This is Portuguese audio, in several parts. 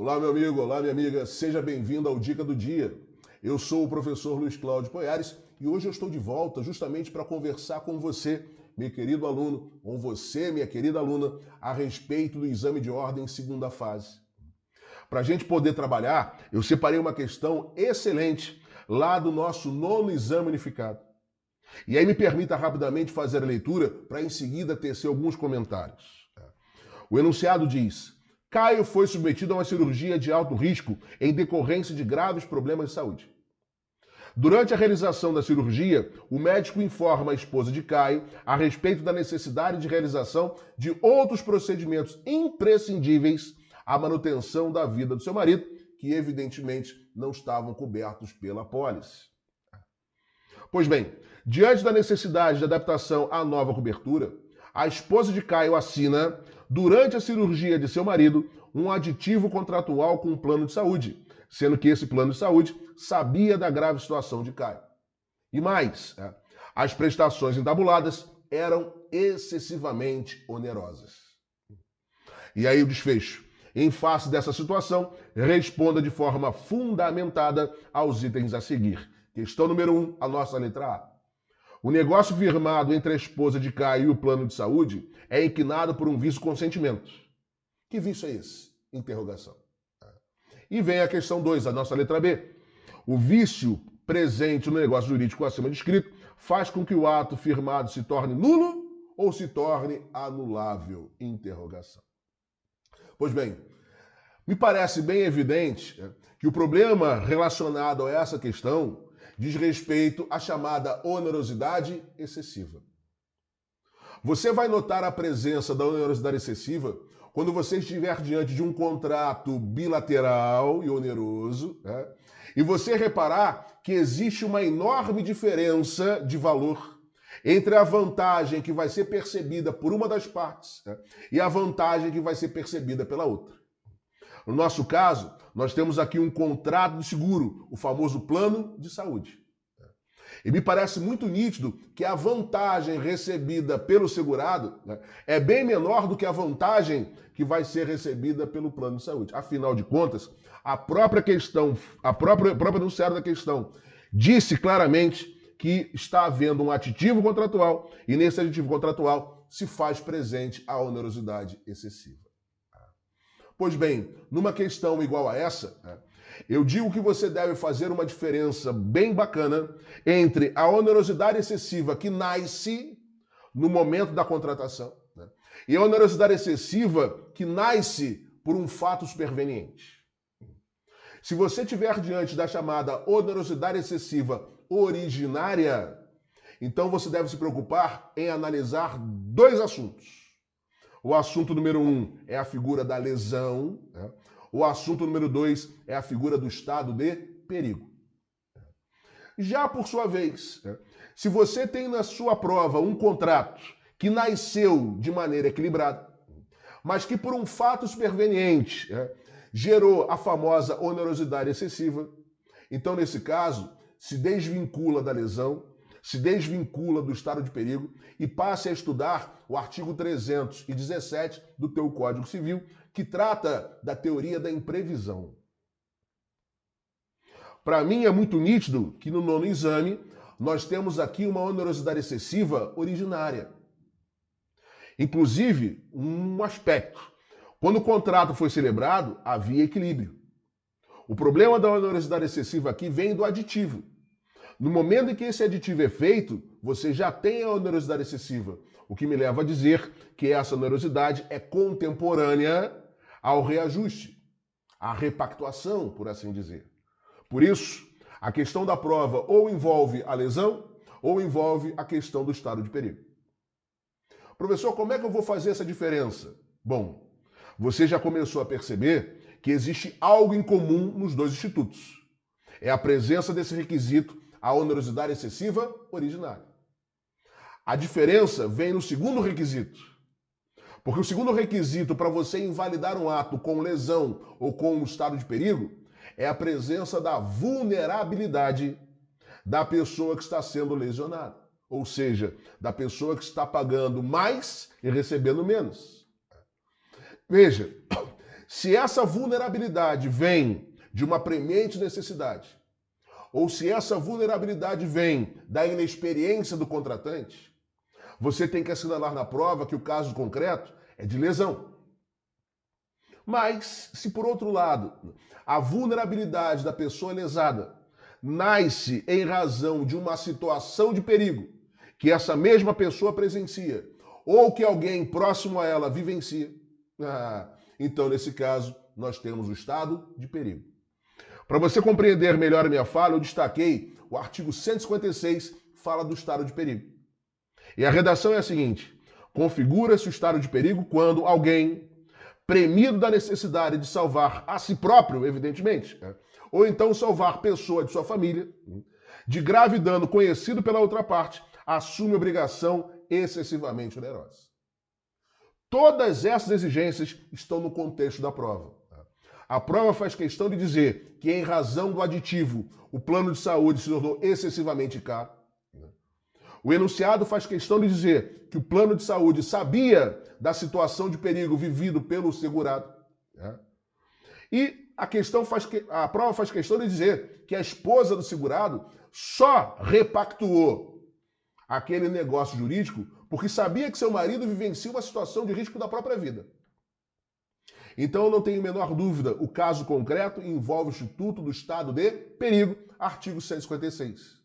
Olá, meu amigo, olá, minha amiga, seja bem-vindo ao Dica do Dia. Eu sou o professor Luiz Cláudio Poiares e hoje eu estou de volta justamente para conversar com você, meu querido aluno, com você, minha querida aluna, a respeito do exame de ordem segunda fase. Para a gente poder trabalhar, eu separei uma questão excelente lá do nosso nono exame unificado. E aí me permita rapidamente fazer a leitura para em seguida tecer alguns comentários. O enunciado diz: Caio foi submetido a uma cirurgia de alto risco em decorrência de graves problemas de saúde. Durante a realização da cirurgia, o médico informa a esposa de Caio a respeito da necessidade de realização de outros procedimentos imprescindíveis à manutenção da vida do seu marido, que evidentemente não estavam cobertos pela apólice. Pois bem, diante da necessidade de adaptação à nova cobertura, a esposa de Caio assina, durante a cirurgia de seu marido, um aditivo contratual com um plano de saúde, sendo que esse plano de saúde sabia da grave situação de Caio. E mais, as prestações entabuladas eram excessivamente onerosas. E aí o desfecho. Em face dessa situação, responda de forma fundamentada aos itens a seguir. Questão número 1, a nossa letra A. O negócio firmado entre a esposa de Caio e o plano de saúde é inquinado por um vício consentimento. Que vício é esse? Interrogação. E vem a questão 2, a nossa letra B. O vício presente no negócio jurídico acima descrito faz com que o ato firmado se torne nulo ou se torne anulável? Interrogação. Pois bem, me parece bem evidente que o problema relacionado a essa questão diz respeito à chamada onerosidade excessiva. Você vai notar a presença da onerosidade excessiva quando você estiver diante de um contrato bilateral e oneroso, e você reparar que existe uma enorme diferença de valor entre a vantagem que vai ser percebida por uma das partes e a vantagem que vai ser percebida pela outra. No nosso caso, nós temos aqui um contrato de seguro, o famoso plano de saúde. E me parece muito nítido que a vantagem recebida pelo segurado é bem menor do que a vantagem que vai ser recebida pelo plano de saúde. Afinal de contas, a própria enunciado da questão disse claramente que está havendo um aditivo contratual e nesse aditivo contratual se faz presente a onerosidade excessiva. Pois bem, numa questão igual a essa, eu digo que você deve fazer uma diferença bem bacana entre a onerosidade excessiva que nasce no momento da contratação e a onerosidade excessiva que nasce por um fato superveniente. Se você estiver diante da chamada onerosidade excessiva originária, então você deve se preocupar em analisar dois assuntos. O assunto número 1 é a figura da lesão. O assunto número 2 é a figura do estado de perigo. Já por sua vez, se você tem na sua prova um contrato que nasceu de maneira equilibrada, mas que por um fato superveniente gerou a famosa onerosidade excessiva, então nesse caso se desvincula da lesão, se desvincula do estado de perigo e passe a estudar o artigo 317 do teu Código Civil, que trata da teoria da imprevisão. Para mim é muito nítido que no nono exame nós temos aqui uma onerosidade excessiva originária. Inclusive, um aspecto. Quando o contrato foi celebrado, havia equilíbrio. O problema da onerosidade excessiva aqui vem do aditivo. No momento em que esse aditivo é feito, você já tem a onerosidade excessiva, o que me leva a dizer que essa onerosidade é contemporânea ao reajuste, à repactuação, por assim dizer. Por isso, a questão da prova ou envolve a lesão ou envolve a questão do estado de perigo. Professor, como é que eu vou fazer essa diferença? Bom, você já começou a perceber que existe algo em comum nos dois institutos. É a presença desse requisito, a onerosidade excessiva originária. A diferença vem no segundo requisito. Porque o segundo requisito para você invalidar um ato com lesão ou com um estado de perigo é a presença da vulnerabilidade da pessoa que está sendo lesionada. Ou seja, da pessoa que está pagando mais e recebendo menos. Veja, Se essa vulnerabilidade vem de uma premente necessidade, ou se essa vulnerabilidade vem da inexperiência do contratante, você tem que assinalar na prova que o caso concreto é de lesão. Mas, se por outro lado, a vulnerabilidade da pessoa lesada nasce em razão de uma situação de perigo que essa mesma pessoa presencia ou que alguém próximo a ela vivencia, então, nesse caso, nós temos o estado de perigo. Para você compreender melhor a minha fala, eu destaquei o artigo 156, fala do estado de perigo. E a redação é a seguinte: configura-se o estado de perigo quando alguém, premido da necessidade de salvar a si próprio, evidentemente, ou então salvar pessoa de sua família, de grave dano conhecido pela outra parte, assume obrigação excessivamente onerosa. Todas essas exigências estão no contexto da prova. A prova faz questão de dizer que, em razão do aditivo, o plano de saúde se tornou excessivamente caro. O enunciado faz questão de dizer que o plano de saúde sabia da situação de perigo vivido pelo segurado. E a prova faz questão de dizer que a esposa do segurado só repactuou aquele negócio jurídico porque sabia que seu marido vivencia uma situação de risco da própria vida. Então, eu não tenho a menor dúvida, o caso concreto envolve o Instituto do Estado de Perigo, artigo 156.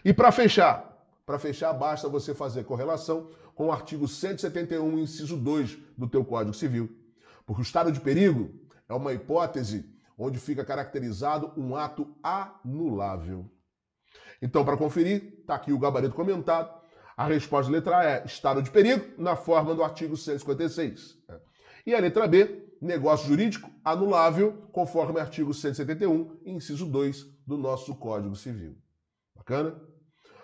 E para fechar, basta você fazer correlação com o artigo 171, inciso 2 do teu Código Civil. Porque o estado de perigo é uma hipótese onde fica caracterizado um ato anulável. Então, para conferir, está aqui o gabarito comentado. A resposta letra A é estado de perigo, na forma do artigo 156. E a letra B, negócio jurídico anulável, conforme artigo 171, inciso 2 do nosso Código Civil. Bacana?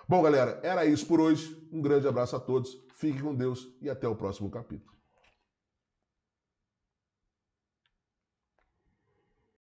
Bom, galera, era isso por hoje. Um grande abraço a todos, fiquem com Deus e até o próximo capítulo.